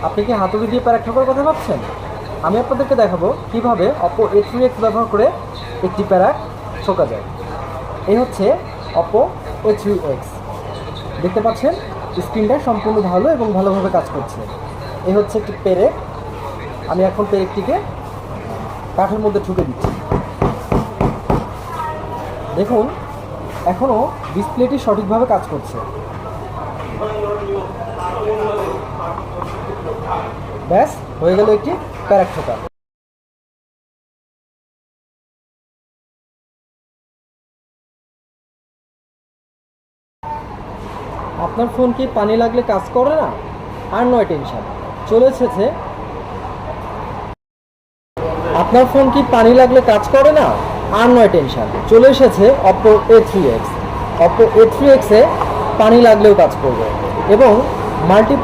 আপনি কি হাতুড়ি দিয়ে প্যারাক ঠোকার কথা ভাবছেন? আমি আপনাদেরকে দেখাবো কিভাবে Oppo A3X ব্যবহার করে একটি প্যারাক ঠোকা যায়। এই হচ্ছে Oppo A3X। দেখতে পাচ্ছেন স্ক্রিনটা সম্পূর্ণ ভালো এবং ভালোভাবে কাজ করছে। এই হচ্ছে একটি পেরেক। আমি এখন পেরেকটিকে কাঠের মধ্যে ঠুকে দিচ্ছি। দেখুন এখনও ডিসপ্লেটি সঠিকভাবে কাজ করছে। ব্যাস হয়ে গেল একটি প্যারাক ঠোকা। আপনার ফোন কি পানি লাগলে কাজ করে না? আর নয় টেনশন, চলে এসেছে। আপনার ফোন কি পানি লাগলে কাজ করে না? আর নয় টেনশন, চলে এসেছে Oppo A3X। Oppo A3X এ পানি লাগলেও কাজ করবে এবং মাল্টি